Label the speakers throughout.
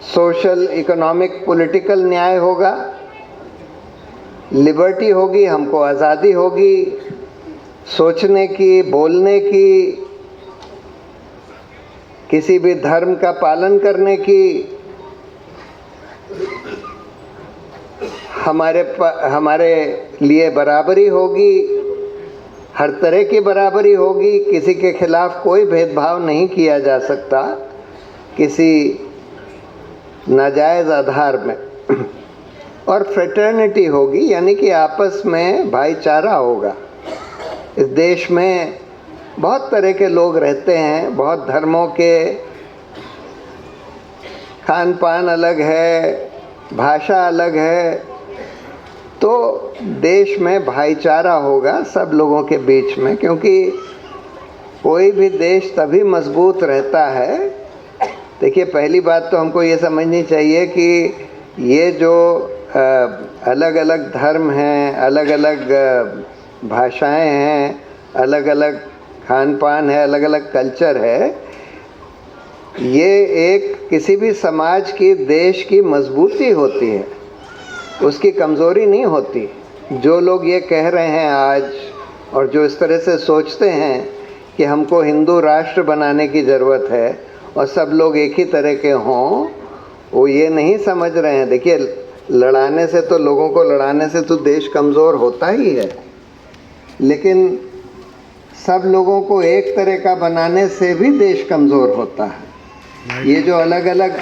Speaker 1: Social, economic, political न्याय होगा, liberty होगी, हमको आज़ादी होगी सोचने की, बोलने की, किसी भी धर्म का पालन करने की, हमारे लिए बराबरी होगी, हर तरह की बराबरी होगी, किसी के खिलाफ कोई भेदभाव नहीं किया जा सकता किसी नाजायज़ आधार में। और फ्रेटर्निटी होगी, यानी कि आपस में भाईचारा होगा। इस देश में बहुत तरह के लोग रहते हैं, बहुत धर्मों के, खान पान अलग है, भाषा अलग है, तो देश में भाईचारा होगा सब लोगों के बीच में, क्योंकि कोई भी देश तभी मजबूत रहता है। देखिए, पहली बात तो हमको ये समझनी चाहिए कि ये जो अलग अलग धर्म हैं, अलग अलग भाषाएं हैं, अलग अलग खान पान है, अलग अलग कल्चर है, ये एक किसी भी समाज की, देश की मजबूती होती है, उसकी कमज़ोरी नहीं होती। जो लोग ये कह रहे हैं आज और जो इस तरह से सोचते हैं कि हमको हिंदू राष्ट्र बनाने की ज़रूरत है और सब लोग एक ही तरह के हों, वो ये नहीं समझ रहे हैं। देखिए, लड़ाने से तो, लोगों को लड़ाने से तो देश कमज़ोर होता ही है, लेकिन सब लोगों को एक तरह का बनाने से भी देश कमज़ोर होता है। ये जो अलग अलग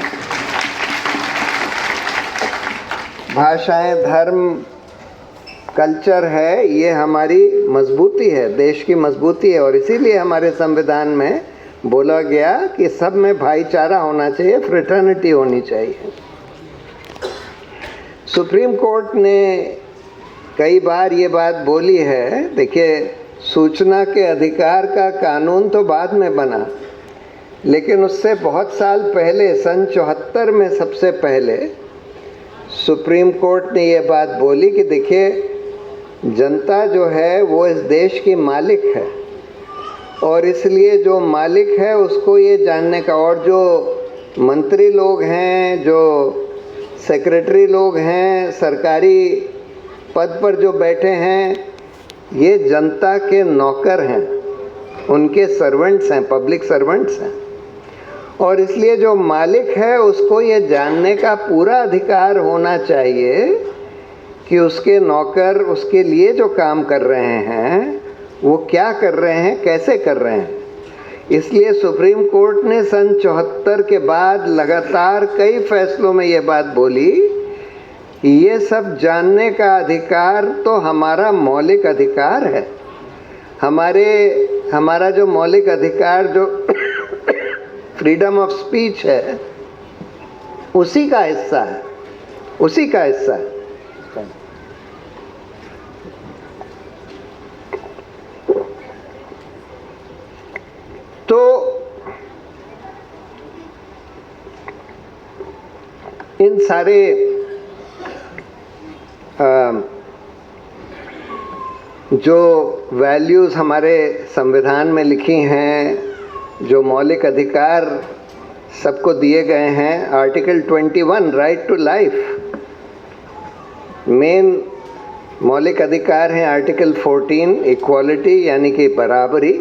Speaker 1: भाषाएं, धर्म, कल्चर है, ये हमारी मजबूती है, देश की मजबूती है। और इसीलिए हमारे संविधान में बोला गया कि सब में भाईचारा होना चाहिए, फ्रेटर्निटी होनी चाहिए। सुप्रीम कोर्ट ने कई बार ये बात बोली है। देखिए, सूचना के अधिकार का कानून तो बाद में बना, लेकिन उससे बहुत साल पहले, सन 74 में सबसे पहले सुप्रीम कोर्ट ने ये बात बोली कि देखिए, जनता जो है वो इस देश की मालिक है, और इसलिए जो मालिक है उसको ये जानने का, और जो मंत्री लोग हैं, जो सेक्रेटरी लोग हैं, सरकारी पद पर जो बैठे हैं, ये जनता के नौकर हैं, उनके सर्वेंट्स हैं, पब्लिक सर्वेंट्स हैं। और इसलिए जो मालिक है उसको ये जानने का पूरा अधिकार होना चाहिए कि उसके नौकर उसके लिए जो काम कर रहे हैं वो क्या कर रहे हैं, कैसे कर रहे हैं। इसलिए सुप्रीम कोर्ट ने सन 74 के बाद लगातार कई फैसलों में ये बात बोली कि ये सब जानने का अधिकार तो हमारा मौलिक अधिकार है। हमारा जो मौलिक अधिकार, जो फ्रीडम ऑफ स्पीच है, उसी का हिस्सा है, उसी का हिस्सा है। तो इन सारे जो वैल्यूज़ हमारे संविधान में लिखी हैं, जो मौलिक अधिकार सबको दिए गए हैं, article 21 right to life, main मौलिक अधिकार हैं। आर्टिकल 14 इक्वालिटी, यानी कि बराबरी,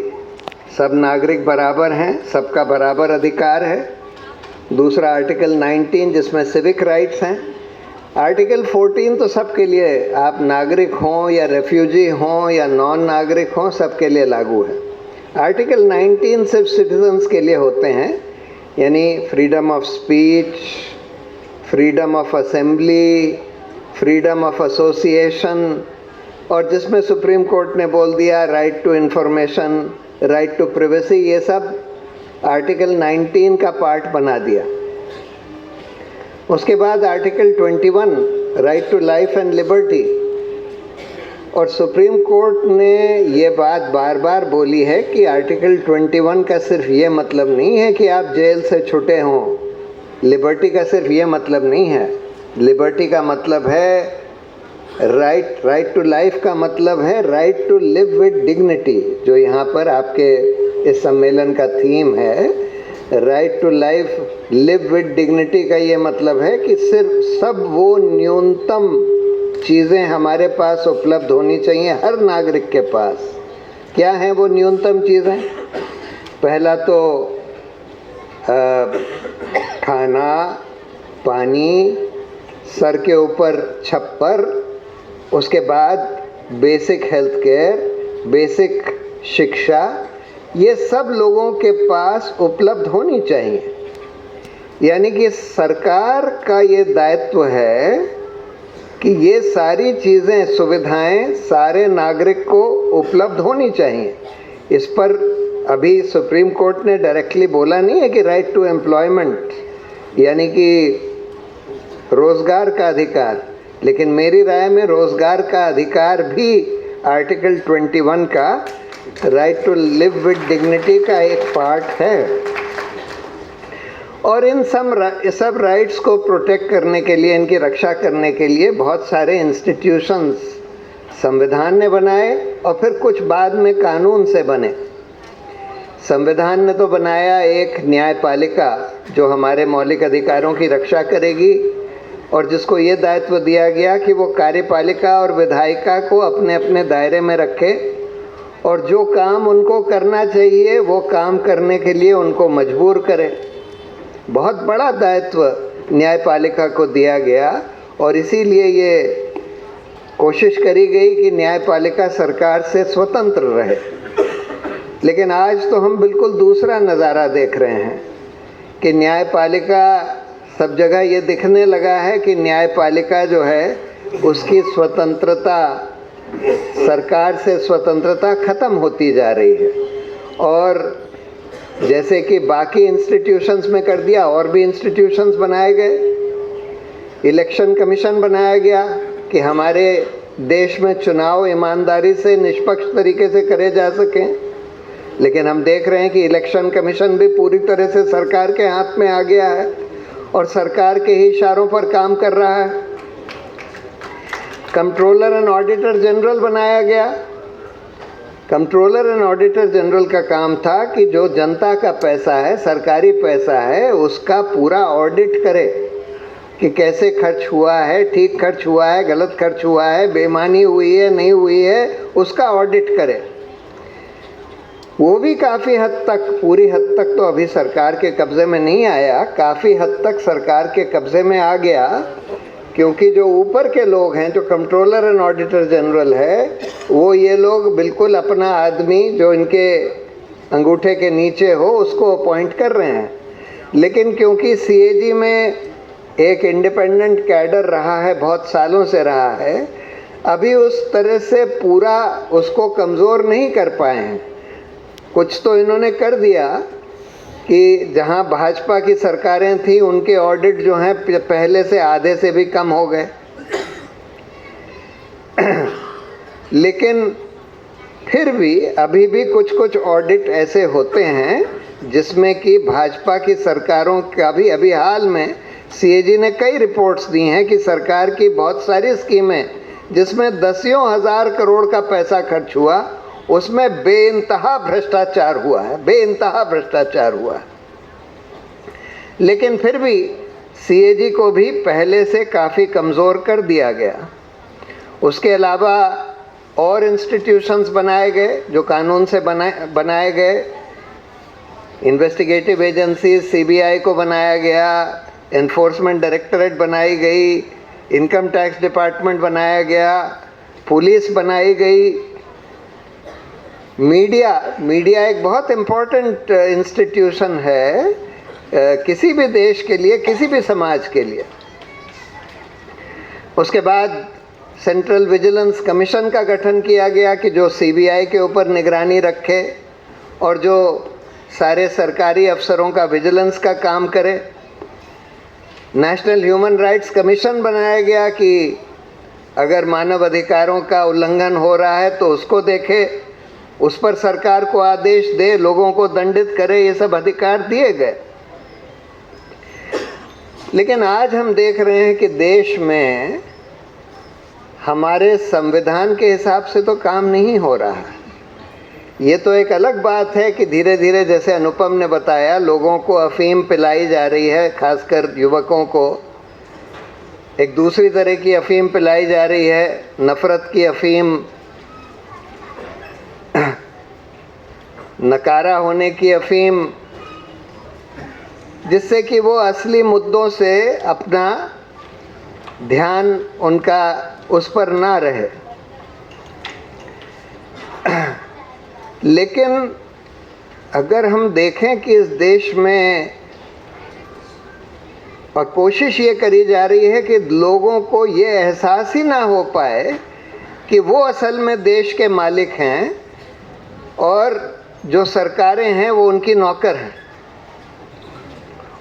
Speaker 1: सब नागरिक बराबर हैं, सबका बराबर अधिकार है। दूसरा आर्टिकल 19 जिसमें सिविक राइट्स हैं। आर्टिकल 14 तो सबके लिए, आप नागरिक हों या रेफ्यूजी हों या नॉन नागरिक हों, सबके लिए लागू है। आर्टिकल 19 सिर्फ सिटीजन्स के लिए होते हैं, यानी freedom of speech, freedom of assembly, freedom of association, और जिसमें सुप्रीम कोर्ट ने बोल दिया right to information, right to privacy, ये सब आर्टिकल 19 का पार्ट बना दिया। उसके बाद article 21 right to life and liberty, और सुप्रीम कोर्ट ने ये बात बार बार बोली है कि आर्टिकल 21 का सिर्फ ये मतलब नहीं है कि आप जेल से छूटे हों, लिबर्टी का सिर्फ ये मतलब नहीं है। लिबर्टी का मतलब है राइट टू लाइफ का मतलब है right to live with dignity, जो यहाँ पर आपके इस सम्मेलन का थीम है, right to life, live with dignity का ये मतलब है कि सिर्फ सब वो न्यूनतम चीज़ें हमारे पास उपलब्ध होनी चाहिए हर नागरिक के पास। क्या हैं वो न्यूनतम चीज़ें? पहला तो खाना, पानी, सर के ऊपर छप्पर, उसके बाद बेसिक हेल्थ केयर, बेसिक शिक्षा, ये सब लोगों के पास उपलब्ध होनी चाहिए। यानी कि सरकार का ये दायित्व है कि ये सारी चीज़ें, सुविधाएं सारे नागरिक को उपलब्ध होनी चाहिए। इस पर अभी सुप्रीम कोर्ट ने डायरेक्टली बोला नहीं है कि राइट टू एम्प्लॉयमेंट यानी कि रोज़गार का अधिकार, लेकिन मेरी राय में रोज़गार का अधिकार भी आर्टिकल 21 का right to live with dignity का एक पार्ट है। और इन सब राइट्स को प्रोटेक्ट करने के लिए, इनकी रक्षा करने के लिए बहुत सारे इंस्टीट्यूशंस संविधान ने बनाए और फिर कुछ बाद में कानून से बने। संविधान ने तो बनाया एक न्यायपालिका जो हमारे मौलिक अधिकारों की रक्षा करेगी और जिसको ये दायित्व दिया गया कि वो कार्यपालिका और विधायिका को अपने अपने दायरे में रखे और जो काम उनको करना चाहिए वो काम करने के लिए उनको मजबूर करे। बहुत बड़ा दायित्व न्यायपालिका को दिया गया और इसीलिए ये कोशिश करी गई कि न्यायपालिका सरकार से स्वतंत्र रहे। लेकिन आज तो हम बिल्कुल दूसरा नज़ारा देख रहे हैं कि न्यायपालिका, सब जगह ये दिखने लगा है कि न्यायपालिका जो है उसकी स्वतंत्रता, सरकार से स्वतंत्रता ख़त्म होती जा रही है। और जैसे कि बाकी इंस्टीट्यूशंस में कर दिया, और भी इंस्टीट्यूशंस बनाए गए। इलेक्शन कमीशन बनाया गया कि हमारे देश में चुनाव ईमानदारी से, निष्पक्ष तरीके से करे जा सकें। लेकिन हम देख रहे हैं कि इलेक्शन कमीशन भी पूरी तरह से सरकार के हाथ में आ गया है और सरकार के ही इशारों पर काम कर रहा है। कंट्रोलर एंड ऑडिटर जनरल बनाया गया। कंट्रोलर एंड ऑडिटर जनरल का काम था कि जो जनता का पैसा है, सरकारी पैसा है, उसका पूरा ऑडिट करे कि कैसे खर्च हुआ है, ठीक खर्च हुआ है, गलत खर्च हुआ है, बेईमानी हुई है, नहीं हुई है, उसका ऑडिट करे। वो भी काफ़ी हद तक, पूरी हद तक तो अभी सरकार के कब्ज़े में नहीं आया, काफ़ी हद तक सरकार के कब्ज़े में आ गया, क्योंकि जो ऊपर के लोग हैं, जो कंट्रोलर एंड ऑडिटर जनरल है, वो ये लोग बिल्कुल अपना आदमी जो इनके अंगूठे के नीचे हो उसको अपॉइंट कर रहे हैं। लेकिन क्योंकि सीएजी में एक इंडिपेंडेंट कैडर रहा है, बहुत सालों से रहा है, अभी उस तरह से पूरा उसको कमज़ोर नहीं कर पाए हैं। कुछ तो इन्होंने कर दिया कि जहां भाजपा की सरकारें थी उनके ऑडिट जो हैं पहले से आधे से भी कम हो गए। लेकिन फिर भी अभी भी कुछ कुछ ऑडिट ऐसे होते हैं जिसमें कि भाजपा की सरकारों का भी, अभी हाल में सीएजी ने कई रिपोर्ट्स दी हैं कि सरकार की बहुत सारी स्कीमें जिसमें दसियों हजार करोड़ का पैसा खर्च हुआ, उसमें बेइंतहा भ्रष्टाचार हुआ है, बेइंतहा भ्रष्टाचार हुआ है। लेकिन फिर भी सीएजी को भी पहले से काफ़ी कमज़ोर कर दिया गया। उसके अलावा और इंस्टीट्यूशंस बनाए गए जो कानून से बनाए गए। इन्वेस्टिगेटिव एजेंसी सीबीआई को बनाया गया, एनफोर्समेंट डायरेक्टरेट बनाई गई, इनकम टैक्स डिपार्टमेंट बनाया गया, पुलिस बनाई गई। मीडिया एक बहुत इम्पोर्टेंट इंस्टीट्यूशन है किसी भी देश के लिए, किसी भी समाज के लिए। उसके बाद सेंट्रल विजिलेंस कमीशन का गठन किया गया कि जो सीबीआई के ऊपर निगरानी रखे और जो सारे सरकारी अफसरों का विजिलेंस का काम करे। नेशनल ह्यूमन राइट्स कमीशन बनाया गया कि अगर मानव अधिकारों का उल्लंघन हो रहा है तो उसको देखे, उस पर सरकार को आदेश दे, लोगों को दंडित करे, ये सब अधिकार दिए गए। लेकिन आज हम देख रहे हैं कि देश में हमारे संविधान के हिसाब से तो काम नहीं हो रहा है। ये तो एक अलग बात है कि धीरे धीरे, जैसे अनुपम ने बताया, लोगों को अफीम पिलाई जा रही है, खासकर युवकों को एक दूसरी तरह की अफीम पिलाई जा रही है, नफरत की अफीम, नकारा होने की अफीम, जिससे कि वो असली मुद्दों से अपना ध्यान उनका उस पर ना रहे। लेकिन अगर हम देखें कि इस देश में, और कोशिश ये करी जा रही है कि लोगों को ये एहसास ही ना हो पाए कि वो असल में देश के मालिक हैं और जो सरकारें हैं वो उनकी नौकर हैं,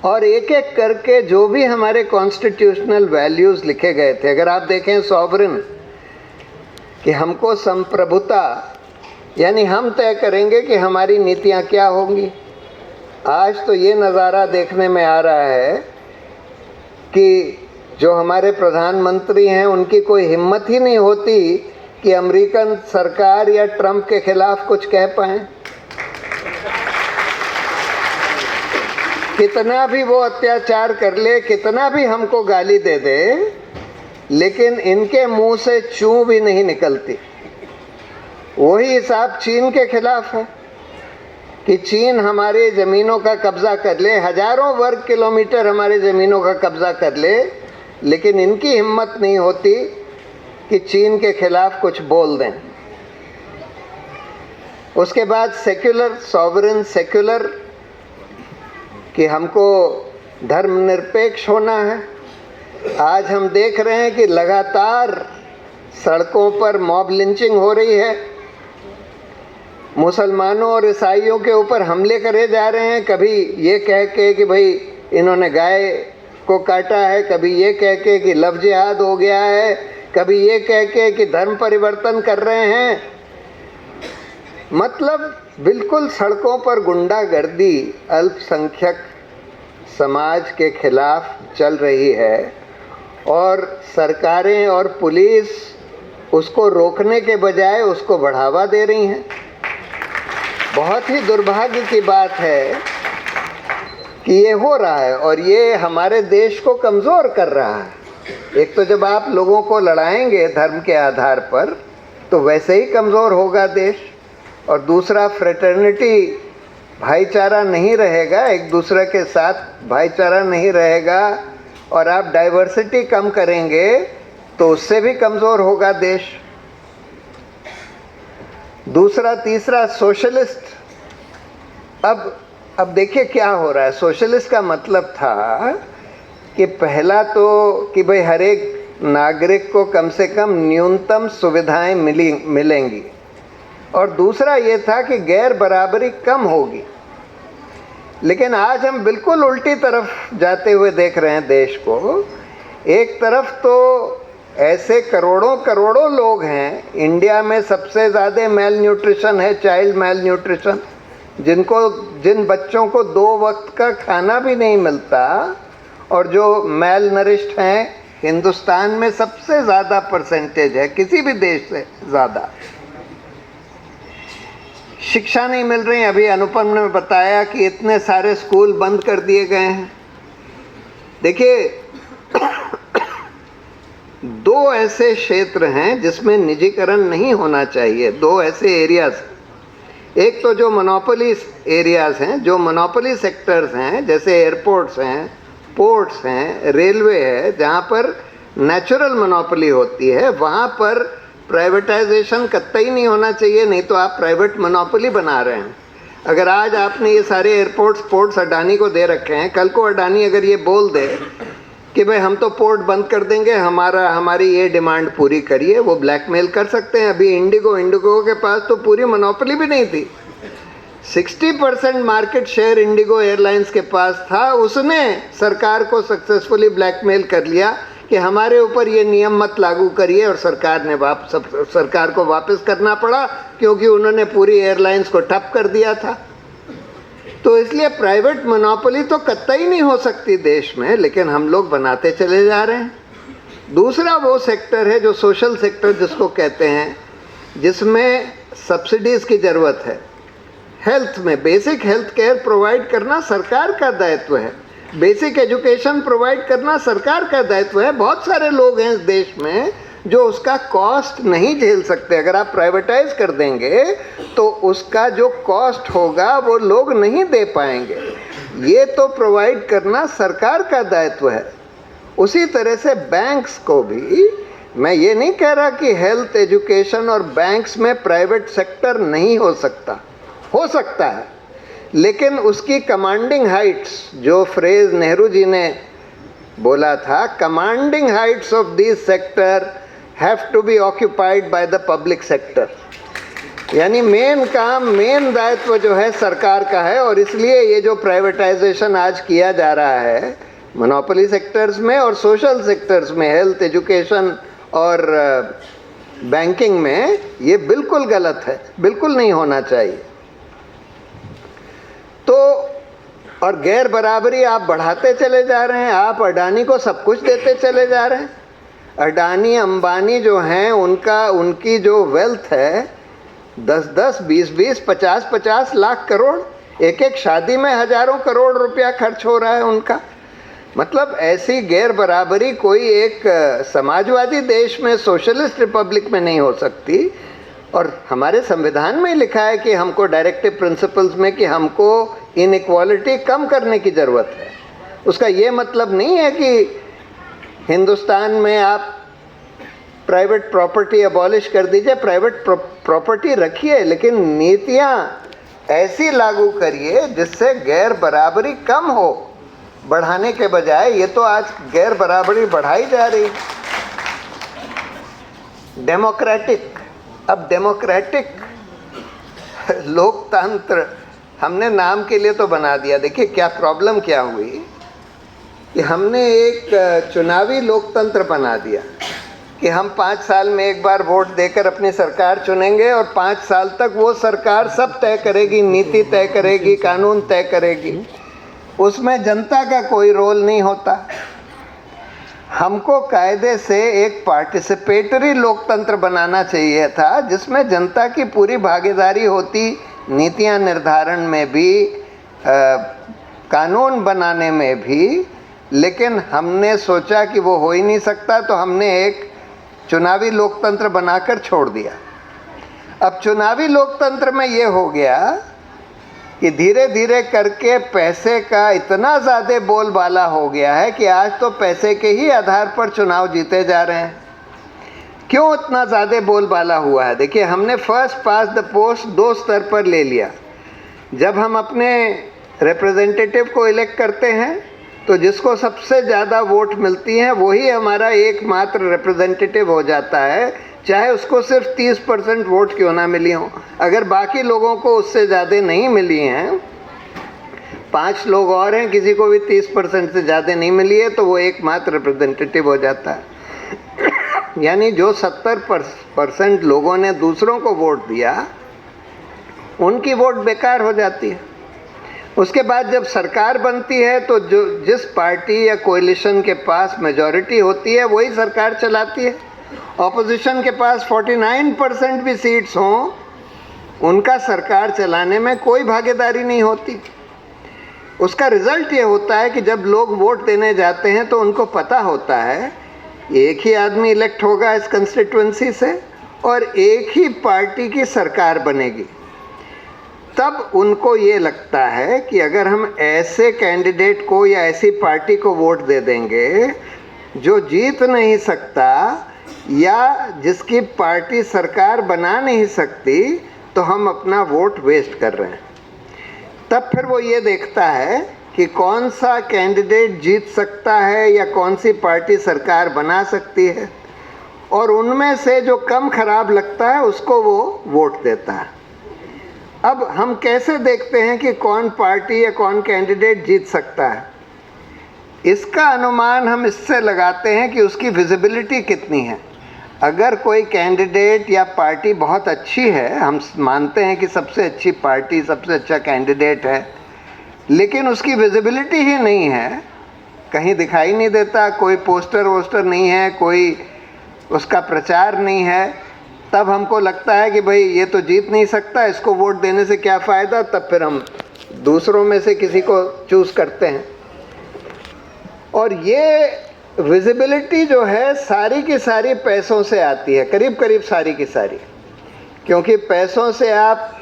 Speaker 1: और एक एक करके जो भी हमारे कॉन्स्टिट्यूशनल वैल्यूज़ लिखे गए थे, अगर आप देखें सॉवरेन, कि हमको संप्रभुता, यानी हम तय करेंगे कि हमारी नीतियां क्या होंगी। आज तो ये नज़ारा देखने में आ रहा है कि जो हमारे प्रधानमंत्री हैं उनकी कोई हिम्मत ही नहीं होती कि अमेरिकन सरकार या ट्रंप के खिलाफ कुछ कह पाएं। कितना भी वो अत्याचार कर ले, कितना भी हमको गाली दे दे, लेकिन इनके मुंह से चूं भी नहीं निकलती। वही हिसाब चीन के खिलाफ है कि चीन हमारे ज़मीनों का कब्ज़ा कर ले, हजारों वर्ग किलोमीटर हमारे ज़मीनों का कब्ज़ा कर ले, लेकिन इनकी हिम्मत नहीं होती कि चीन के खिलाफ कुछ बोल दें। उसके बाद सेक्युलर, सॉवरेन सेक्युलर, कि हमको धर्मनिरपेक्ष होना है। आज हम देख रहे हैं कि लगातार सड़कों पर मॉब लिंचिंग हो रही है, मुसलमानों और ईसाइयों के ऊपर हमले करे जा रहे हैं, कभी ये कह के कि भाई इन्होंने गाय को काटा है, कभी ये कह के कि लव जिहाद हो गया है, कभी ये कह के कि धर्म परिवर्तन कर रहे हैं। मतलब बिल्कुल सड़कों पर गुंडागर्दी अल्पसंख्यक समाज के खिलाफ चल रही है, और सरकारें और पुलिस उसको रोकने के बजाय उसको बढ़ावा दे रही हैं। बहुत ही दुर्भाग्य की बात है कि ये हो रहा है, और ये हमारे देश को कमज़ोर कर रहा है। एक तो जब आप लोगों को लड़ाएंगे धर्म के आधार पर, तो वैसे ही कमज़ोर होगा देश, और दूसरा फ्रेटर्निटी, भाईचारा नहीं रहेगा, एक दूसरे के साथ भाईचारा नहीं रहेगा, और आप डाइवर्सिटी कम करेंगे तो उससे भी कमज़ोर होगा देश। दूसरा, तीसरा, सोशलिस्ट। अब देखिए क्या हो रहा है। सोशलिस्ट का मतलब था कि पहला तो कि भाई हर एक नागरिक को कम से कम न्यूनतम सुविधाएं मिलेंगी, और दूसरा ये था कि गैर बराबरी कम होगी। लेकिन आज हम बिल्कुल उल्टी तरफ जाते हुए देख रहे हैं देश को। एक तरफ तो ऐसे करोड़ों करोड़ों लोग हैं, इंडिया में सबसे ज़्यादा मेल न्यूट्रिशन है, चाइल्ड मेल न्यूट्रिशन, जिन बच्चों को 2 वक्त का खाना भी नहीं मिलता, और जो मेल नरिश्ड हैं, हिंदुस्तान में सबसे ज़्यादा परसेंटेज है, किसी भी देश से ज़्यादा। शिक्षा नहीं मिल रही। अभी अनुपम ने बताया कि इतने सारे स्कूल बंद कर दिए गए हैं। देखिए, 2 ऐसे क्षेत्र हैं जिसमें निजीकरण नहीं होना चाहिए, 2 ऐसे एरियाज। एक तो जो मोनोपोली एरियाज हैं, जो मोनोपोली सेक्टर्स हैं, जैसे एयरपोर्ट्स हैं, पोर्ट्स हैं, रेलवे है, जहाँ पर नेचुरल मोनोपोली होती है, वहाँ पर प्राइवेटाइजेशन कतई नहीं होना चाहिए, नहीं तो आप प्राइवेट मोनोपोली बना रहे हैं। अगर आज आपने ये सारे एयरपोर्ट्स, पोर्ट्स अडानी को दे रखे हैं, कल को अडानी अगर ये बोल दे कि भाई हम तो पोर्ट बंद कर देंगे, हमारी ये डिमांड पूरी करिए, वो ब्लैकमेल कर सकते हैं। अभी इंडिगो के पास तो पूरी मोनोपोली भी नहीं थी, 60% मार्केट शेयर इंडिगो एयरलाइंस के पास था। उसने सरकार को सक्सेसफुली ब्लैकमेल कर लिया कि हमारे ऊपर ये नियम मत लागू करिए, और सरकार को वापस करना पड़ा, क्योंकि उन्होंने पूरी एयरलाइंस को ठप कर दिया था। तो इसलिए प्राइवेट मोनोपोली तो कतई नहीं हो सकती देश में, लेकिन हम लोग बनाते चले जा रहे हैं। दूसरा वो सेक्टर है जो सोशल सेक्टर जिसको कहते हैं, जिसमें सब्सिडीज़ की ज़रूरत है। हेल्थ में बेसिक हेल्थ केयर प्रोवाइड करना सरकार का दायित्व है, बेसिक एजुकेशन प्रोवाइड करना सरकार का दायित्व है। बहुत सारे लोग हैं इस देश में जो उसका कॉस्ट नहीं झेल सकते। अगर आप प्राइवेटाइज कर देंगे तो उसका जो कॉस्ट होगा वो लोग नहीं दे पाएंगे। ये तो प्रोवाइड करना सरकार का दायित्व है। उसी तरह से बैंक्स को भी, मैं ये नहीं कह रहा कि हेल्थ, एजुकेशन और बैंक्स में प्राइवेट सेक्टर नहीं हो सकता, हो सकता है, लेकिन उसकी कमांडिंग हाइट्स, जो फ्रेज नेहरू जी ने बोला था, commanding heights of this sector have to be occupied by the public sector. यानी मेन काम, मेन दायित्व जो है सरकार का है। और इसलिए ये जो प्राइवेटाइजेशन आज किया जा रहा है मोनोपोली सेक्टर्स में और सोशल सेक्टर्स में, हेल्थ, एजुकेशन और बैंकिंग में, ये बिल्कुल गलत है, बिल्कुल नहीं होना चाहिए। तो और गैर बराबरी आप बढ़ाते चले जा रहे हैं। आप अडानी को सब कुछ देते चले जा रहे हैं। अडानी, अंबानी जो हैं, उनकी जो वेल्थ है 10-10, 20-20, 50-50 लाख करोड़, एक एक शादी में हजारों करोड़ रुपया खर्च हो रहा है उनका। मतलब ऐसी गैर बराबरी कोई एक समाजवादी देश में, सोशलिस्ट रिपब्लिक में नहीं हो सकती। और हमारे संविधान में लिखा है कि हमको डायरेक्टिव प्रिंसिपल्स में कि हमको इनइक्वालिटी कम करने की ज़रूरत है। उसका ये मतलब नहीं है कि हिंदुस्तान में आप प्राइवेट प्रॉपर्टी अबॉलिश कर दीजिए, प्राइवेट प्रॉपर्टी रखिए, लेकिन नीतियाँ ऐसी लागू करिए जिससे गैर बराबरी कम हो, बढ़ाने के बजाय। ये तो आज गैर बराबरी बढ़ाई जा रही। डेमोक्रेटिक, अब डेमोक्रेटिक लोकतंत्र हमने नाम के लिए तो बना दिया। देखिए क्या प्रॉब्लम क्या हुई कि हमने एक चुनावी लोकतंत्र बना दिया कि हम 5 साल में एक बार वोट देकर अपनी सरकार चुनेंगे और 5 साल तक वो सरकार सब तय करेगी, नीति तय करेगी, कानून तय करेगी। उसमें जनता का कोई रोल नहीं होता। हमको कायदे से एक पार्टिसिपेटरी लोकतंत्र बनाना चाहिए था जिसमें जनता की पूरी भागीदारी होती, नीतियां निर्धारण में भी, कानून बनाने में भी। लेकिन हमने सोचा कि वो हो ही नहीं सकता, तो हमने एक चुनावी लोकतंत्र बनाकर छोड़ दिया। अब चुनावी लोकतंत्र में ये हो गया कि धीरे धीरे करके पैसे का इतना ज़्यादा बोलबाला हो गया है कि आज तो पैसे के ही आधार पर चुनाव जीते जा रहे हैं। क्यों इतना ज़्यादा बोलबाला हुआ है? देखिए, हमने फर्स्ट पास द पोस्ट 2 स्तर पर ले लिया। जब हम अपने रिप्रेजेंटेटिव को इलेक्ट करते हैं तो जिसको सबसे ज़्यादा वोट मिलती हैं वही हमारा एकमात्र रिप्रेजेंटेटिव हो जाता है, चाहे उसको सिर्फ 30% वोट क्यों ना मिली हो। अगर बाकी लोगों को उससे ज़्यादा नहीं मिली हैं, 5 लोग और हैं, किसी को भी 30% से ज़्यादा नहीं मिली है, तो वो एकमात्र रिप्रेजेंटेटिव हो जाता है। यानी जो 70% लोगों ने दूसरों को वोट दिया, उनकी वोट बेकार हो जाती है। उसके बाद जब सरकार बनती है तो जिस पार्टी या कोalition के पास मेजॉरिटी होती है वही सरकार चलाती है। ऑपोजिशन के पास 49% भी सीट्स हों, उनका सरकार चलाने में कोई भागीदारी नहीं होती। उसका रिज़ल्ट ये होता है कि जब लोग वोट देने जाते हैं तो उनको पता होता है एक ही आदमी इलेक्ट होगा इस कंस्टिट्यूंसी से और एक ही पार्टी की सरकार बनेगी। तब उनको ये लगता है कि अगर हम ऐसे कैंडिडेट को या ऐसी पार्टी को वोट दे देंगे जो जीत नहीं सकता या जिसकी पार्टी सरकार बना नहीं सकती, तो हम अपना वोट वेस्ट कर रहे हैं। तब फिर वो ये देखता है कि कौन सा कैंडिडेट जीत सकता है या कौन सी पार्टी सरकार बना सकती है, और उनमें से जो कम खराब लगता है उसको वो वोट देता है। अब हम कैसे देखते हैं कि कौन पार्टी या कौन कैंडिडेट जीत सकता है? इसका अनुमान हम इससे लगाते हैं कि उसकी विजिबिलिटी कितनी है। अगर कोई कैंडिडेट या पार्टी बहुत अच्छी है, हम मानते हैं कि सबसे अच्छी पार्टी, सबसे अच्छा कैंडिडेट है, लेकिन उसकी विजिबिलिटी ही नहीं है, कहीं दिखाई नहीं देता, कोई पोस्टर वोस्टर नहीं है, कोई उसका प्रचार नहीं है, तब हमको लगता है कि भाई ये तो जीत नहीं सकता, इसको वोट देने से क्या फ़ायदा, तब फिर हम दूसरों में से किसी को चूज़ करते हैं। और ये विजिबिलिटी जो है सारी की सारी पैसों से आती है, करीब करीब सारी की सारी, क्योंकि पैसों से आप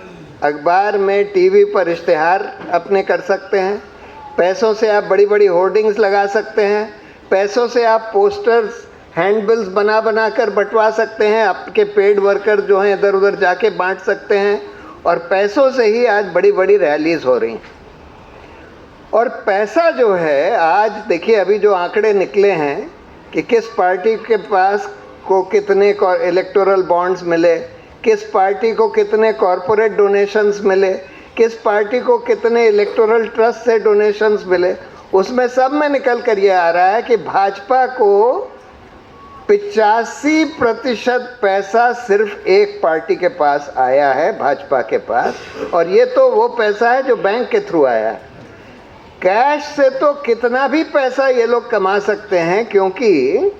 Speaker 1: अखबार में, टीवी पर इश्तिहार अपने कर सकते हैं, पैसों से आप बड़ी बड़ी होर्डिंग्स लगा सकते हैं, पैसों से आप पोस्टर्स, हैंडबिल्स बना बना कर बंटवा सकते हैं, आपके पेड वर्कर जो हैं इधर उधर जाके बांट सकते हैं, और पैसों से ही आज बड़ी बड़ी रैलीज हो रही हैं। और पैसा जो है आज देखिए, अभी जो आंकड़े निकले हैं कि किस पार्टी के पास को कितने इलेक्टोरल बॉन्ड्स मिले, किस पार्टी को कितने कॉरपोरेट डोनेशंस मिले, किस पार्टी को कितने इलेक्टोरल ट्रस्ट से डोनेशंस मिले, उसमें सब में निकल कर ये आ रहा है कि भाजपा को 85% पैसा सिर्फ एक पार्टी के पास आया है, भाजपा के पास, और ये तो वो पैसा है जो बैंक के थ्रू आया है। कैश से तो कितना भी पैसा ये लोग कमा सकते हैं, क्योंकि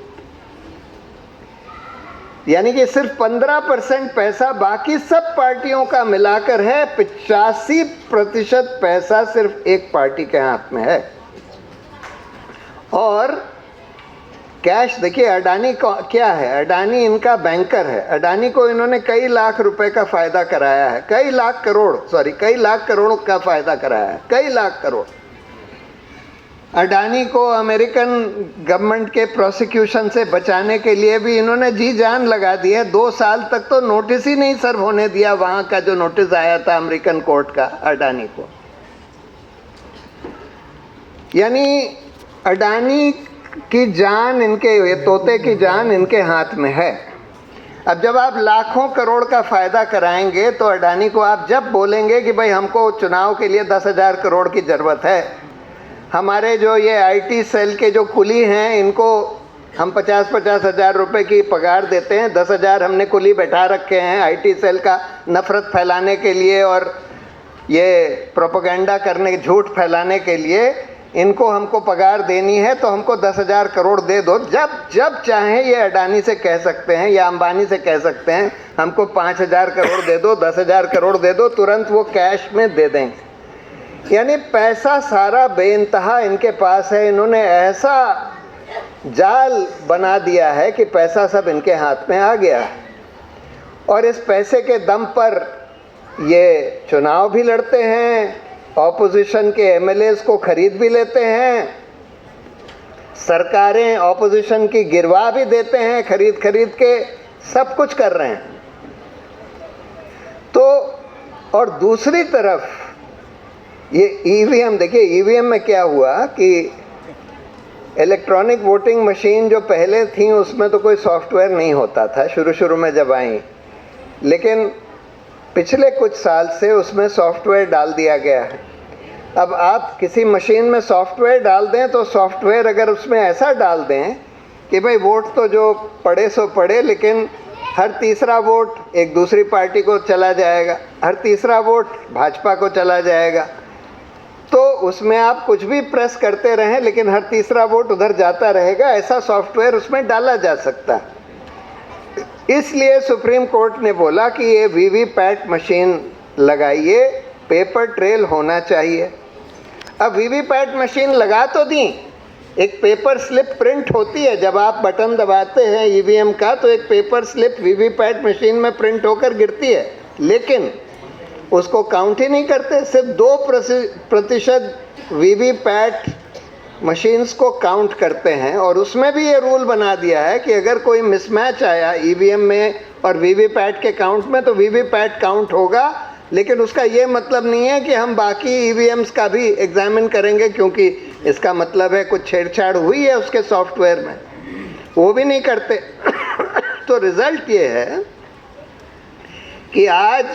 Speaker 1: यानी कि सिर्फ 15% पैसा बाकी सब पार्टियों का मिलाकर है, 85% पैसा सिर्फ एक पार्टी के हाथ में है। और कैश देखिए, अडानी क्या है, अडानी इनका बैंकर है, अडानी को इन्होंने कई लाख रुपए का फायदा कराया है, कई लाख करोड़ का फायदा कराया है, कई लाख करोड़। अडानी को अमेरिकन गवर्नमेंट के प्रोसिक्यूशन से बचाने के लिए भी इन्होंने जी जान लगा दी है। 2 साल तक तो नोटिस ही नहीं सर्व होने दिया, वहाँ का जो नोटिस आया था अमेरिकन कोर्ट का अडानी को। यानी अडानी की जान, इनके ये तोते की जान इनके हाथ में है। अब जब आप लाखों करोड़ का फ़ायदा कराएंगे तो अडानी को आप जब बोलेंगे कि भाई हमको चुनाव के लिए 10,000 करोड़ की ज़रूरत है, हमारे जो ये आईटी सेल के जो कुली हैं इनको हम 50-50 हज़ार रुपये की पगार देते हैं, 10,000 हमने कुली बैठा रखे हैं आईटी सेल का नफ़रत फैलाने के लिए और ये प्रोपेगेंडा करने, झूठ फैलाने के लिए, इनको हमको पगार देनी है तो हमको 10,000 करोड़ दे दो। जब चाहें ये अडानी से कह सकते हैं या अंबानी से कह सकते हैं हमको 5,000 करोड़ दे दो, 10,000 करोड़ दे दो, तुरंत वो कैश में दे देंगे। यानी पैसा सारा बेइंतहा इनके पास है। इन्होंने ऐसा जाल बना दिया है कि पैसा सब इनके हाथ में आ गया है, और इस पैसे के दम पर ये चुनाव भी लड़ते हैं, ऑपोजिशन के एमएलएस को खरीद भी लेते हैं, सरकारें ऑपोजिशन की गिरवा भी देते हैं, खरीद के सब कुछ कर रहे हैं। तो और दूसरी तरफ ये ईवीएम, देखिए ईवीएम में क्या हुआ कि इलेक्ट्रॉनिक वोटिंग मशीन जो पहले थी उसमें तो कोई सॉफ्टवेयर नहीं होता था शुरू में जब आई, लेकिन पिछले कुछ साल से उसमें सॉफ्टवेयर डाल दिया गया है। अब आप किसी मशीन में सॉफ्टवेयर डाल दें तो सॉफ्टवेयर अगर उसमें ऐसा डाल दें कि भाई वोट तो जो पड़े सो पड़े, लेकिन हर तीसरा वोट एक दूसरी पार्टी को चला जाएगा, हर तीसरा वोट भाजपा को चला जाएगा, तो उसमें आप कुछ भी प्रेस करते रहें लेकिन हर तीसरा वोट उधर जाता रहेगा, ऐसा सॉफ्टवेयर उसमें डाला जा सकता है। इसलिए सुप्रीम कोर्ट ने बोला कि ये वीवीपैट मशीन लगाइए, पेपर ट्रेल होना चाहिए। अब वीवीपैट मशीन लगा तो दी, एक पेपर स्लिप प्रिंट होती है, जब आप बटन दबाते हैं ईवीएम का तो एक पेपर स्लिप वीवीपैट मशीन में प्रिंट होकर गिरती है, लेकिन उसको काउंट ही नहीं करते। सिर्फ 2% वीवीपैट मशीन्स को काउंट करते हैं, और उसमें भी ये रूल बना दिया है कि अगर कोई मिसमैच आया ईवीएम में और वीवीपैट के काउंट में तो वीवीपैट काउंट होगा, लेकिन उसका ये मतलब नहीं है कि हम बाकी ईवीएम्स का भी एग्जामिन करेंगे, क्योंकि इसका मतलब है कुछ छेड़छाड़ हुई है उसके सॉफ्टवेयर में, वो भी नहीं करते। तो रिज़ल्ट ये है कि आज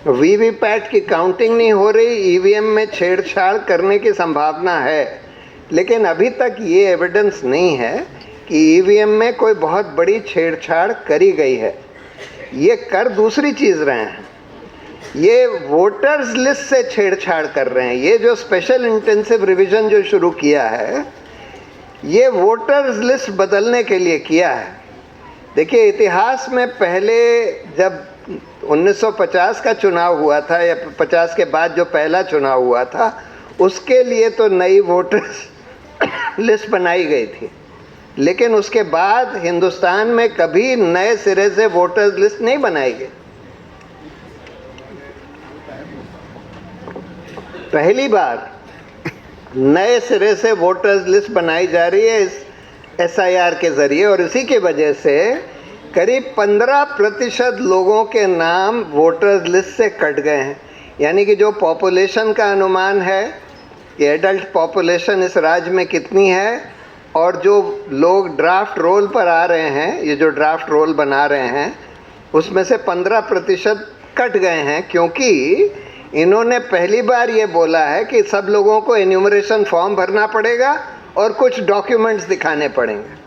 Speaker 1: वीवीपैट की काउंटिंग नहीं हो रही, ईवीएम में छेड़छाड़ करने की संभावना है, लेकिन अभी तक ये एविडेंस नहीं है कि ईवीएम में कोई बहुत बड़ी छेड़छाड़ करी गई है। ये कर दूसरी चीज़ रहे हैं, ये वोटर्स लिस्ट से छेड़छाड़ कर रहे हैं। ये जो स्पेशल इंटेंसिव रिवीजन जो शुरू किया है, ये वोटर्स लिस्ट बदलने के लिए किया है। देखिए, इतिहास में पहले जब 1950 का चुनाव हुआ था या 50 के बाद जो पहला चुनाव हुआ था, उसके लिए तो नई वोटर्स लिस्ट बनाई गई थी, लेकिन उसके बाद हिंदुस्तान में कभी नए सिरे से वोटर्स लिस्ट नहीं बनाई गई। पहली बार नए सिरे से वोटर्स लिस्ट बनाई जा रही है इस SIR के ज़रिए, और इसी की वजह से करीब 15% लोगों के नाम वोटर्स लिस्ट से कट गए हैं। यानी कि जो पॉपुलेशन का अनुमान है, ये एडल्ट पॉपुलेशन इस राज्य में कितनी है, और जो लोग ड्राफ्ट रोल पर आ रहे हैं, ये जो ड्राफ्ट रोल बना रहे हैं, उसमें से 15% कट गए हैं, क्योंकि इन्होंने पहली बार ये बोला है कि सब लोगों को एन्यूमरेशन फॉर्म भरना पड़ेगा और कुछ डॉक्यूमेंट्स दिखाने पड़ेंगे।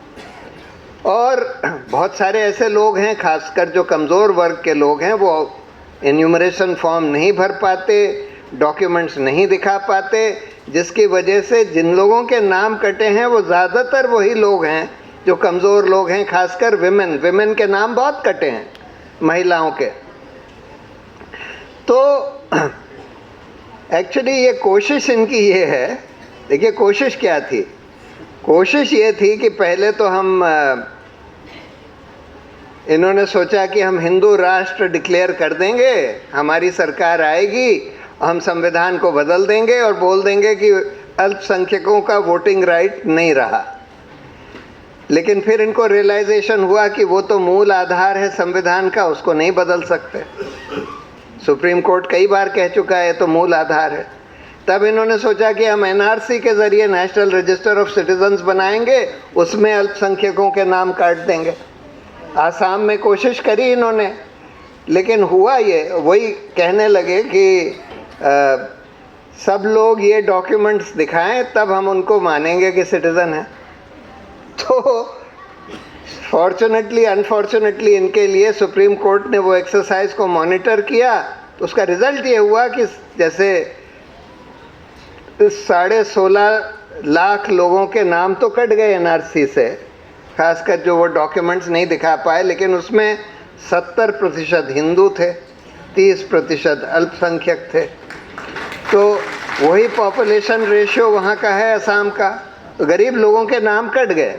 Speaker 1: और बहुत सारे ऐसे लोग हैं, खासकर जो कमज़ोर वर्ग के लोग हैं, वो एन्यूमरेशन फॉर्म नहीं भर पाते, डॉक्यूमेंट्स नहीं दिखा पाते, जिसकी वजह से जिन लोगों के नाम कटे हैं वो ज़्यादातर वही लोग हैं जो कमज़ोर लोग हैं, खासकर विमेन के नाम बहुत कटे हैं, महिलाओं के। तो एक्चुअली ये कोशिश इनकी ये है, देखिए कोशिश क्या थी, कोशिश ये थी कि पहले तो इन्होंने सोचा कि हम हिंदू राष्ट्र डिक्लेयर कर देंगे, हमारी सरकार आएगी, हम संविधान को बदल देंगे और बोल देंगे कि अल्पसंख्यकों का वोटिंग राइट नहीं रहा। लेकिन फिर इनको रियलाइजेशन हुआ कि वो तो मूल आधार है संविधान का, उसको नहीं बदल सकते। सुप्रीम कोर्ट कई बार कह चुका है तो मूल आधार है। तब इन्होंने सोचा कि हम NRC के ज़रिए नेशनल रजिस्टर ऑफ सिटीजन्स बनाएंगे, उसमें अल्पसंख्यकों के नाम काट देंगे। आसाम में कोशिश करी इन्होंने, लेकिन हुआ ये, वही कहने लगे कि सब लोग ये डॉक्यूमेंट्स दिखाएं तब हम उनको मानेंगे कि सिटीज़न है। तो फॉर्चुनेटली अनफॉर्चुनेटली इनके लिए सुप्रीम कोर्ट ने वो एक्सरसाइज को मॉनिटर किया, तो उसका रिज़ल्ट ये हुआ कि जैसे 16.5 लाख लोगों के नाम तो कट गए NRC से, खासकर जो वो डॉक्यूमेंट्स नहीं दिखा पाए, लेकिन उसमें 70% हिंदू थे, 30% अल्पसंख्यक थे। तो वही पॉपुलेशन रेशियो वहाँ का है असम का, तो गरीब लोगों के नाम कट गए।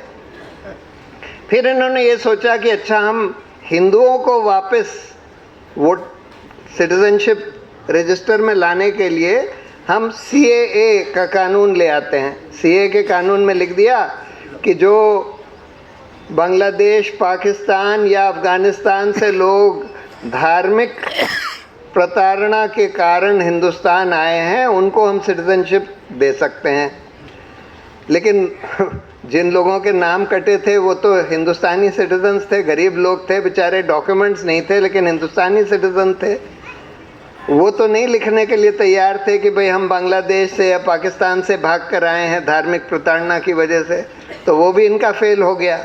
Speaker 1: फिर इन्होंने ये सोचा कि अच्छा, हम हिंदुओं को वापस वोट सिटीजनशिप रजिस्टर में लाने के लिए हम CAA का कानून ले आते हैं। CAA के कानून में लिख दिया कि जो बांग्लादेश, पाकिस्तान या अफ़गानिस्तान से लोग धार्मिक प्रताड़ना के कारण हिंदुस्तान आए हैं, उनको हम सिटीजनशिप दे सकते हैं। लेकिन जिन लोगों के नाम कटे थे वो तो हिंदुस्तानी सिटीजन्स थे, गरीब लोग थे, बेचारे डॉक्यूमेंट्स नहीं थे, लेकिन हिंदुस्तानी सिटीजन थे। वो तो नहीं लिखने के लिए तैयार थे कि भाई हम बांग्लादेश से या पाकिस्तान से भाग कर आए हैं धार्मिक प्रताड़ना की वजह से, तो वो भी इनका फेल हो गया।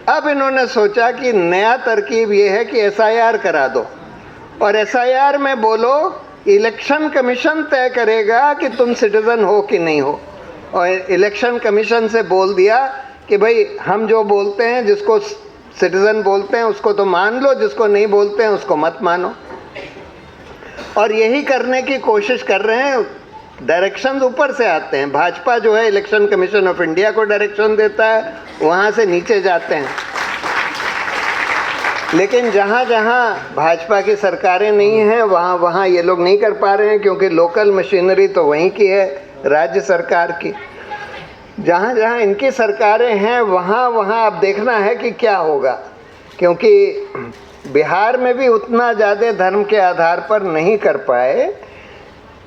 Speaker 1: अब इन्होंने सोचा कि नया तरकीब ये है कि SIR करा दो, और SIR में बोलो इलेक्शन कमीशन तय करेगा कि तुम सिटीज़न हो कि नहीं हो। और इलेक्शन कमीशन से बोल दिया कि भाई हम जो बोलते हैं, जिसको सिटीज़न बोलते हैं उसको तो मान लो, जिसको नहीं बोलते हैं उसको मत मानो। और यही करने की कोशिश कर रहे हैं। डायरेक्शंस ऊपर से आते हैं, भाजपा जो है इलेक्शन कमीशन ऑफ इंडिया को डायरेक्शन देता है, वहाँ से नीचे जाते हैं। लेकिन जहाँ जहाँ भाजपा की सरकारें नहीं हैं, वहाँ वहाँ ये लोग नहीं कर पा रहे हैं, क्योंकि लोकल मशीनरी तो वहीं की है, राज्य सरकार की। जहाँ जहाँ इनकी सरकारें हैं वहाँ वहाँ अब देखना है कि क्या होगा, क्योंकि बिहार में भी उतना ज़्यादा धर्म के आधार पर नहीं कर पाए।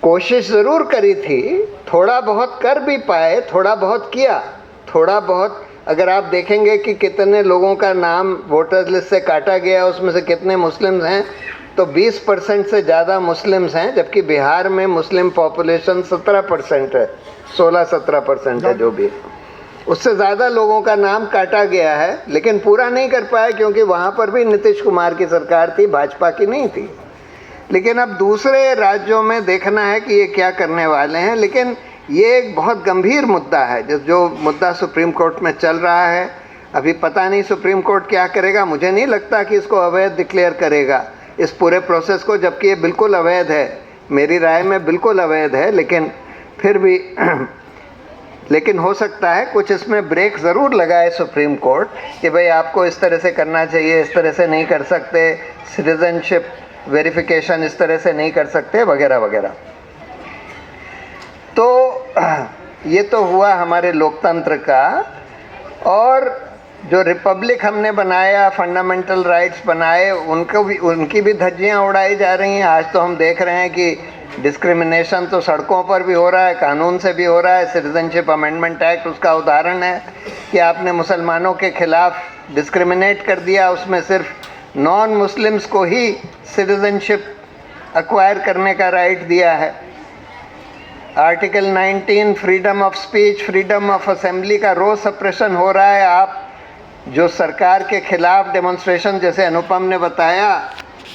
Speaker 1: कोशिश ज़रूर करी थी, थोड़ा बहुत कर भी पाए, थोड़ा बहुत किया, थोड़ा बहुत। अगर आप देखेंगे कि कितने लोगों का नाम वोटर लिस्ट से काटा गया, उसमें से कितने मुस्लिम्स हैं, तो 20% से ज़्यादा मुस्लिम्स हैं, जबकि बिहार में मुस्लिम पॉपुलेशन 17% है, 16-17% है जो भी। उससे ज़्यादा लोगों का नाम काटा गया है, लेकिन पूरा नहीं कर पाया, क्योंकि वहाँ पर भी नीतीश कुमार की सरकार थी, भाजपा की नहीं थी। लेकिन अब दूसरे राज्यों में देखना है कि ये क्या करने वाले हैं। लेकिन ये एक बहुत गंभीर मुद्दा है, जो मुद्दा सुप्रीम कोर्ट में चल रहा है। अभी पता नहीं सुप्रीम कोर्ट क्या करेगा। मुझे नहीं लगता कि इसको अवैध डिक्लेयर करेगा इस पूरे प्रोसेस को, जबकि ये बिल्कुल अवैध है, मेरी राय में बिल्कुल अवैध है। लेकिन फिर भी लेकिन हो सकता है कुछ इसमें ब्रेक ज़रूर लगाए सुप्रीम कोर्ट कि भाई आपको इस तरह से करना चाहिए, इस तरह से नहीं कर सकते, सिटीजनशिप वेरिफिकेशन इस तरह से नहीं कर सकते, वगैरह वगैरह। तो ये तो हुआ हमारे लोकतंत्र का। और जो रिपब्लिक हमने बनाया, फंडामेंटल राइट्स बनाए, उनकी भी धज्जियाँ उड़ाई जा रही हैं। आज तो हम देख रहे हैं कि डिस्क्रिमिनेशन तो सड़कों पर भी हो रहा है, कानून से भी हो रहा है। सिटीजनशिप अमेंडमेंट एक्ट उसका उदाहरण है कि आपने मुसलमानों के खिलाफ डिस्क्रिमिनेट कर दिया, उसमें सिर्फ नॉन मुस्लिम्स को ही सिटीजनशिप एक्वायर करने का राइट दिया है। Article 19 freedom of speech, freedom of assembly का रोज सप्रेशन हो रहा है। आप जो सरकार के खिलाफ डेमोन्स्ट्रेशन, जैसे अनुपम ने बताया,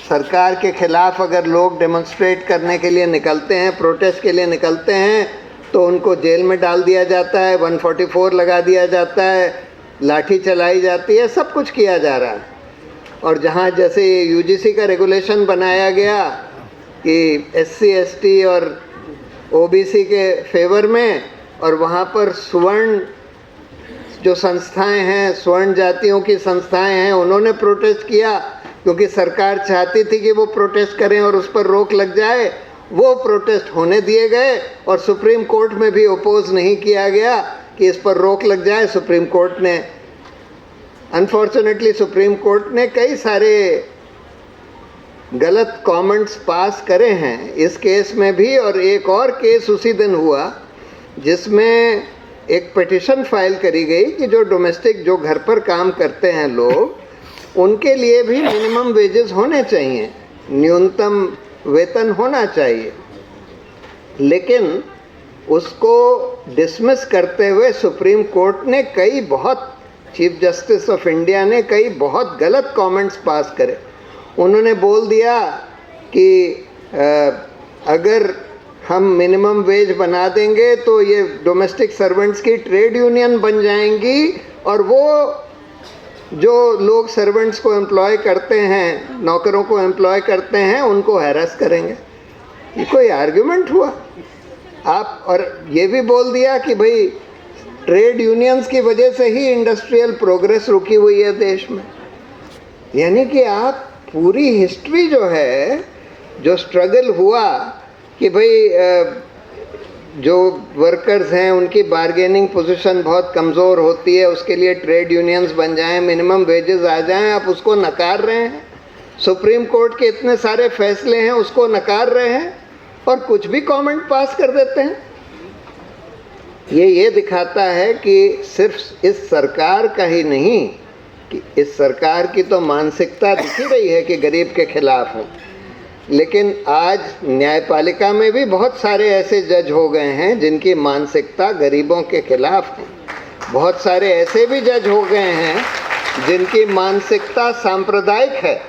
Speaker 1: सरकार के खिलाफ अगर लोग डेमोन्स्ट्रेट करने के लिए निकलते हैं, प्रोटेस्ट के लिए निकलते हैं, तो उनको जेल में डाल दिया जाता है, 144 लगा दिया जाता है, लाठी चलाई जाती है, सब कुछ किया जा रहा है। और जहाँ जैसे यूजीसी का रेगुलेशन बनाया गया कि SC ST और OBC के फेवर में, और वहाँ पर स्वर्ण जो संस्थाएं हैं, स्वर्ण जातियों की संस्थाएं हैं, उन्होंने प्रोटेस्ट किया क्योंकि सरकार चाहती थी कि वो प्रोटेस्ट करें और उस पर रोक लग जाए। वो प्रोटेस्ट होने दिए गए और सुप्रीम कोर्ट में भी अपोज नहीं किया गया कि इस पर रोक लग जाए। सुप्रीम कोर्ट ने, अनफॉर्चुनेटली सुप्रीम कोर्ट ने कई सारे गलत कमेंट्स पास करे हैं इस केस में भी। और एक और केस उसी दिन हुआ जिसमें एक पिटीशन फाइल करी गई कि जो डोमेस्टिक, जो घर पर काम करते हैं लोग, उनके लिए भी मिनिमम वेजेस होने चाहिए, न्यूनतम वेतन होना चाहिए। लेकिन उसको डिसमिस करते हुए सुप्रीम कोर्ट ने कई बहुत, चीफ जस्टिस ऑफ इंडिया ने कई बहुत गलत कमेंट्स पास करे। उन्होंने बोल दिया कि अगर हम मिनिमम वेज बना देंगे तो ये डोमेस्टिक सर्वेंट्स की ट्रेड यूनियन बन जाएंगी और वो जो लोग सर्वेंट्स को एम्प्लॉय करते हैं, नौकरों को एम्प्लॉय करते हैं, उनको हैरेस करेंगे। ये कोई आर्ग्यूमेंट हुआ आप? और ये भी बोल दिया कि भाई ट्रेड यूनियंस की वजह से ही इंडस्ट्रियल प्रोग्रेस रुकी हुई है देश में। यानी कि आप पूरी हिस्ट्री जो है, जो स्ट्रगल हुआ कि भाई जो वर्कर्स हैं उनकी बार्गेनिंग पोजीशन बहुत कमज़ोर होती है, उसके लिए ट्रेड यूनियंस बन जाएं, मिनिमम वेजेस आ जाएं, आप उसको नकार रहे हैं। सुप्रीम कोर्ट के इतने सारे फैसले हैं, उसको नकार रहे हैं और कुछ भी कमेंट पास कर देते हैं। ये दिखाता है कि सिर्फ इस सरकार का ही नहीं, कि इस सरकार की तो मानसिकता दिख ही रही है कि गरीब के खिलाफ है। लेकिन आज न्यायपालिका में भी बहुत सारे ऐसे जज हो गए हैं जिनकी मानसिकता गरीबों के खिलाफ है। बहुत सारे ऐसे भी जज हो गए हैं जिनकी मानसिकता सांप्रदायिक है।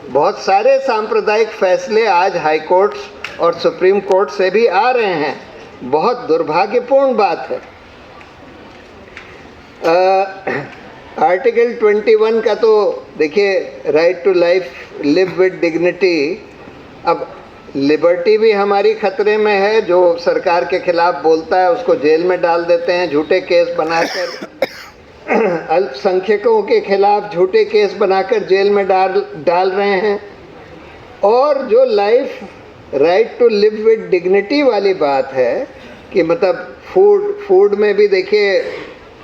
Speaker 1: बहुत सारे सांप्रदायिक फैसले आज हाई कोर्ट और सुप्रीम कोर्ट से भी आ रहे हैं। बहुत दुर्भाग्यपूर्ण बात है। आर्टिकल 21 का तो देखिए, right to life, live with dignity. अब लिबर्टी भी हमारी खतरे में है। जो सरकार के खिलाफ बोलता है उसको जेल में डाल देते हैं, झूठे केस बनाकर अल्पसंख्यकों के खिलाफ झूठे केस बनाकर जेल में डाल रहे हैं। और जो life, right to live with dignity वाली बात है कि मतलब फूड में भी देखिए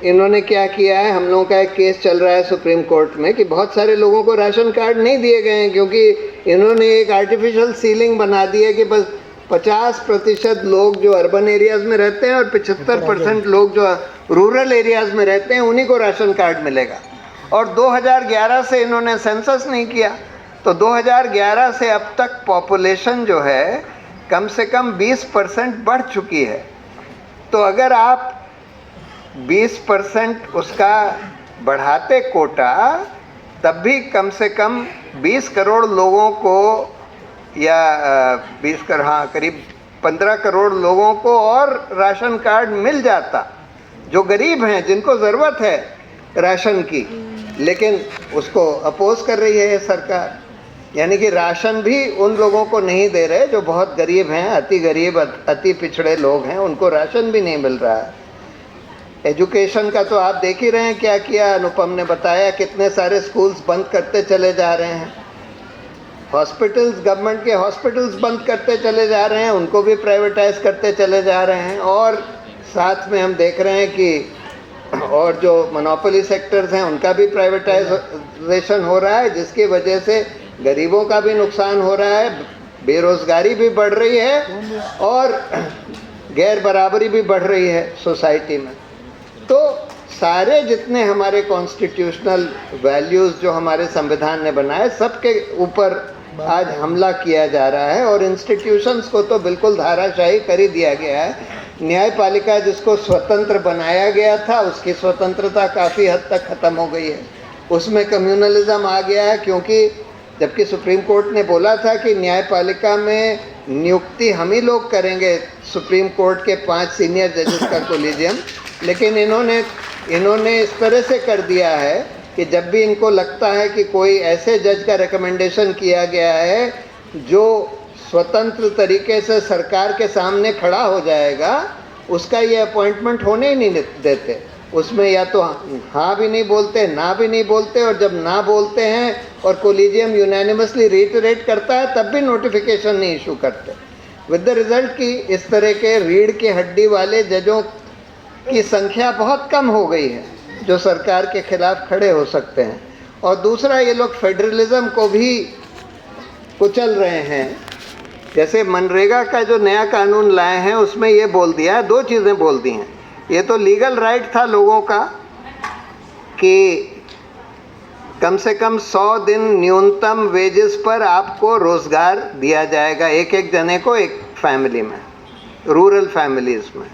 Speaker 1: इन्होंने क्या किया है। हम लोगों का एक केस चल रहा है सुप्रीम कोर्ट में कि बहुत सारे लोगों को राशन कार्ड नहीं दिए गए हैं क्योंकि इन्होंने एक आर्टिफिशियल सीलिंग बना दी है कि बस 50% लोग जो अर्बन एरियाज़ में रहते हैं और 75% लोग जो रूरल एरियाज़ में रहते हैं उन्हीं को राशन कार्ड मिलेगा। और 2011 से इन्होंने सेंसस नहीं किया, तो 2011 से अब तक पॉपुलेशन जो है कम से कम 20% बढ़ चुकी है। तो अगर आप 20% उसका बढ़ाते कोटा, तब भी कम से कम 20 करोड़ लोगों को, या 20 करोड़, हाँ करीब 15 करोड़ लोगों को और राशन कार्ड मिल जाता जो गरीब हैं, जिनको ज़रूरत है। राशन की, लेकिन उसको अपोज कर रही है ये सरकार। यानी कि राशन भी उन लोगों को नहीं दे रहे जो बहुत गरीब हैं, अति गरीब, अति पिछड़े लोग हैं, उनको राशन भी नहीं मिल रहा है। एजुकेशन का तो आप देख ही रहे हैं क्या किया, अनुपम ने बताया, कितने सारे स्कूल्स बंद करते चले जा रहे हैं। हॉस्पिटल्स, गवर्नमेंट के हॉस्पिटल्स बंद करते चले जा रहे हैं, उनको भी प्राइवेटाइज करते चले जा रहे हैं। और साथ में हम देख रहे हैं कि और जो मोनोपोली सेक्टर्स हैं उनका भी प्राइवेटाइजेशन हो रहा है, जिसकी वजह से गरीबों का भी नुकसान हो रहा है, बेरोजगारी भी बढ़ रही है और गैर बराबरी भी बढ़ रही है सोसाइटी में। तो सारे जितने हमारे कॉन्स्टिट्यूशनल वैल्यूज़ जो हमारे संविधान ने बनाए, सबके ऊपर आज हमला किया जा रहा है और इंस्टीट्यूशंस को तो बिल्कुल धाराशाही कर ही दिया गया है। न्यायपालिका जिसको स्वतंत्र बनाया गया था, उसकी स्वतंत्रता काफ़ी हद तक ख़त्म हो गई है, उसमें कम्युनलिज्म आ गया है। क्योंकि जबकि सुप्रीम कोर्ट ने बोला था कि न्यायपालिका में नियुक्ति हम ही लोग करेंगे, सुप्रीम कोर्ट के 5 सीनियर जजेस का कोलिजियम, लेकिन इन्होंने इस तरह से कर दिया है कि जब भी इनको लगता है कि कोई ऐसे जज का रिकमेंडेशन किया गया है जो स्वतंत्र तरीके से सरकार के सामने खड़ा हो जाएगा, उसका ये अपॉइंटमेंट होने ही नहीं देते। उसमें या तो हाँ भी नहीं बोलते, ना भी नहीं बोलते, और जब ना बोलते हैं और कोलिजियम यूनानिमसली रिटरेट करता है तब भी नोटिफिकेशन नहीं इशू करते, विद द रिजल्ट कि इस तरह के रीढ़ की हड्डी वाले जजों की संख्या बहुत कम हो गई है जो सरकार के खिलाफ खड़े हो सकते हैं। और दूसरा, ये लोग फेडरलिज्म को भी कुचल रहे हैं। जैसे मनरेगा का जो नया कानून लाए हैं उसमें ये बोल दिया है, 2 चीज़ें बोल दी हैं। ये तो लीगल राइट था लोगों का कि कम से कम 100 दिन न्यूनतम वेजेस पर आपको रोज़गार दिया जाएगा, एक जने को एक फैमिली में, रूरल फैमिलीज़ में।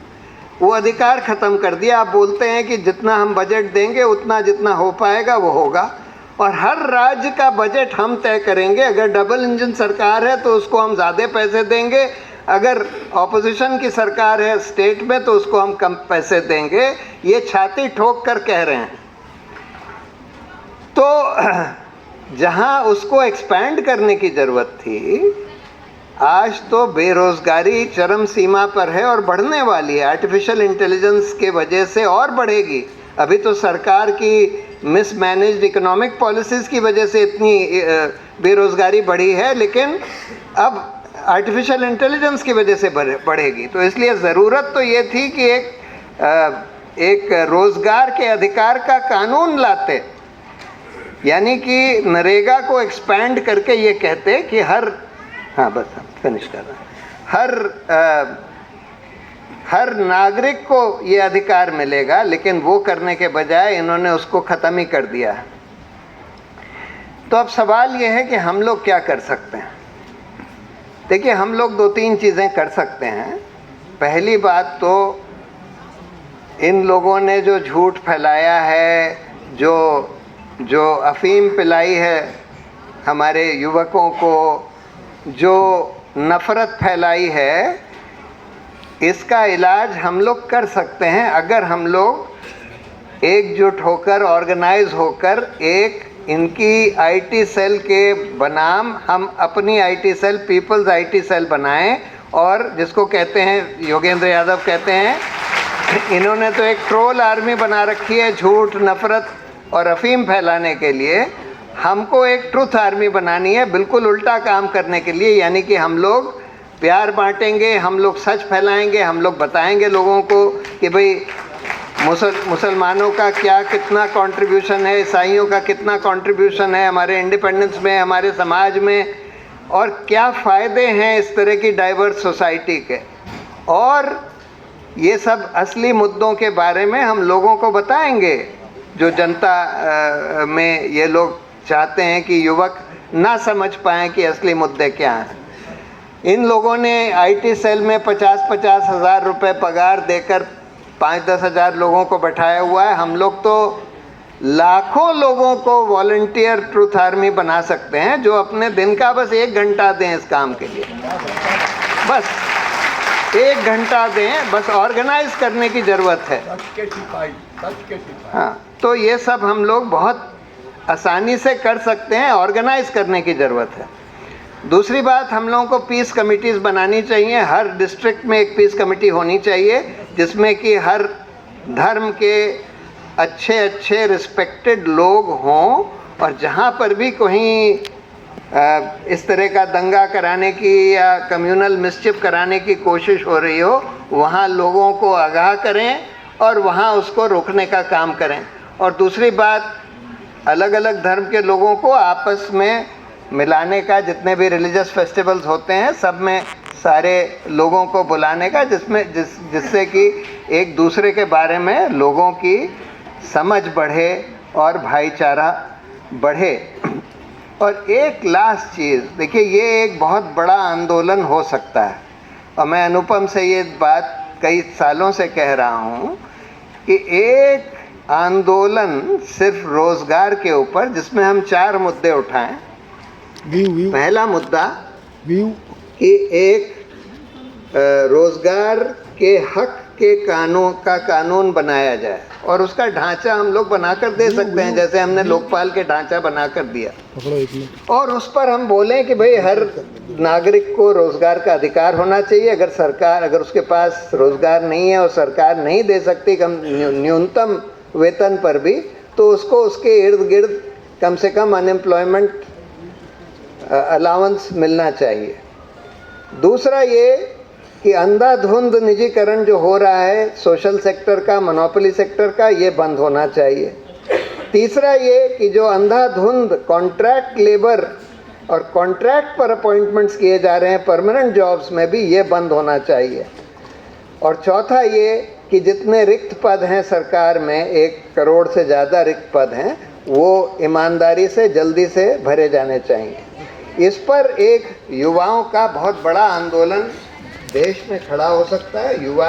Speaker 1: वो अधिकार ख़त्म कर दिया। आप बोलते हैं कि जितना हम बजट देंगे उतना जितना हो पाएगा वो होगा, और हर राज्य का बजट हम तय करेंगे। अगर डबल इंजन सरकार है तो उसको हम ज़्यादा पैसे देंगे, अगर ऑपोजिशन की सरकार है स्टेट में तो उसको हम कम पैसे देंगे। ये छाती ठोक कर कह रहे हैं। तो जहां उसको एक्सपैंड करने की ज़रूरत थी, आज तो बेरोज़गारी चरम सीमा पर है और बढ़ने वाली है। आर्टिफिशियल इंटेलिजेंस के वजह से और बढ़ेगी। अभी तो सरकार की मिसमैनेज्ड इकोनॉमिक पॉलिसीज़ की वजह से इतनी बेरोज़गारी बढ़ी है, लेकिन अब आर्टिफिशियल इंटेलिजेंस की वजह से बढ़ेगी। तो इसलिए ज़रूरत तो ये थी कि एक रोज़गार के अधिकार का कानून लाते, यानी कि नरेगा को एक्सपैंड करके ये कहते कि बस फिनिश कर रहा हूँ, हर नागरिक को ये अधिकार मिलेगा, लेकिन वो करने के बजाय इन्होंने उसको ख़त्म ही कर दिया है। तो अब सवाल ये है कि हम लोग क्या कर सकते हैं। देखिए, हम लोग 2-3 चीज़ें कर सकते हैं। पहली बात तो इन लोगों ने जो झूठ फैलाया है, जो अफीम पिलाई है हमारे युवकों को, जो नफ़रत फैलाई है, इसका इलाज हम लोग कर सकते हैं अगर हम लोग एकजुट होकर, ऑर्गेनाइज होकर इनकी आईटी सेल के बनाम हम अपनी IT cell, people's IT cell बनाएं। और जिसको कहते हैं, योगेंद्र यादव कहते हैं, इन्होंने तो एक ट्रोल आर्मी बना रखी है झूठ, नफ़रत और अफीम फैलाने के लिए। हमको एक ट्रुथ आर्मी बनानी है, बिल्कुल उल्टा काम करने के लिए। यानी कि हम लोग प्यार बांटेंगे, हम लोग सच फैलाएंगे, हम लोग बताएंगे लोगों को कि भाई मुसलमानों का क्या कितना कंट्रीब्यूशन है, ईसाइयों का कितना कंट्रीब्यूशन है हमारे इंडिपेंडेंस में, हमारे समाज में, और क्या फ़ायदे हैं इस तरह की डाइवर्स सोसाइटी के। और ये सब असली मुद्दों के बारे में हम लोगों को बताएंगे, जो जनता में ये लोग चाहते हैं कि युवक ना समझ पाएँ कि असली मुद्दे क्या हैं। इन लोगों ने आईटी सेल में 50-50 हज़ार रुपये पगार देकर 5-10 हज़ार लोगों को बैठाया हुआ है। हम लोग तो लाखों लोगों को वॉलंटियर ट्रुथ आर्मी बना सकते हैं, जो अपने दिन का बस 1 घंटा दें इस काम के लिए। बस 1 घंटा दें, बस ऑर्गेनाइज करने की ज़रूरत है। हाँ, तो ये सब हम लोग बहुत आसानी से कर सकते हैं, ऑर्गेनाइज करने की ज़रूरत है। दूसरी बात, हम लोगों को पीस कमिटीज़ बनानी चाहिए। हर डिस्ट्रिक्ट में एक पीस कमेटी होनी चाहिए जिसमें कि हर धर्म के अच्छे अच्छे रिस्पेक्टेड लोग हों, और जहाँ पर भी कहीं इस तरह का दंगा कराने की या कम्युनल मिसचिफ कराने की कोशिश हो रही हो, वहाँ लोगों को आगाह करें और वहाँ उसको रोकने का काम करें। और दूसरी बात, अलग अलग धर्म के लोगों को आपस में मिलाने का, जितने भी रिलीजियस फेस्टिवल्स होते हैं सब में सारे लोगों को बुलाने का, जिससे कि एक दूसरे के बारे में लोगों की समझ बढ़े और भाईचारा बढ़े। और एक लास्ट चीज़, देखिए ये एक बहुत बड़ा आंदोलन हो सकता है, और मैं अनुपम से ये बात कई सालों से कह रहा हूँ कि एक आंदोलन सिर्फ रोज़गार के ऊपर, जिसमें हम 4 मुद्दे उठाएं। पहला मुद्दा कि एक रोज़गार के हक के कानून बनाया जाए, और उसका ढांचा हम लोग बनाकर दे सकते हैं, जैसे हमने लोकपाल के ढांचा बनाकर दिया। और उस पर हम बोलें कि भाई हर नागरिक को रोज़गार का अधिकार होना चाहिए। अगर उसके पास रोज़गार नहीं है और सरकार नहीं दे सकती कम न्यूनतम वेतन पर भी, तो उसको उसके इर्द गिर्द कम से कम अनएम्प्लॉयमेंट अलाउंस मिलना चाहिए। दूसरा ये कि अंधाधुंध निजीकरण जो हो रहा है सोशल सेक्टर का, मोनोपोली सेक्टर का, ये बंद होना चाहिए। तीसरा ये कि जो अंधाधुंध कॉन्ट्रैक्ट लेबर और कॉन्ट्रैक्ट पर अपॉइंटमेंट्स किए जा रहे हैं परमानेंट जॉब्स में भी, ये बंद होना चाहिए। और चौथा ये कि जितने रिक्त पद हैं सरकार में, 1 करोड़ से ज़्यादा रिक्त पद हैं, वो ईमानदारी से जल्दी से भरे जाने चाहिए। इस पर एक युवाओं का बहुत बड़ा आंदोलन देश में खड़ा हो सकता है। युवा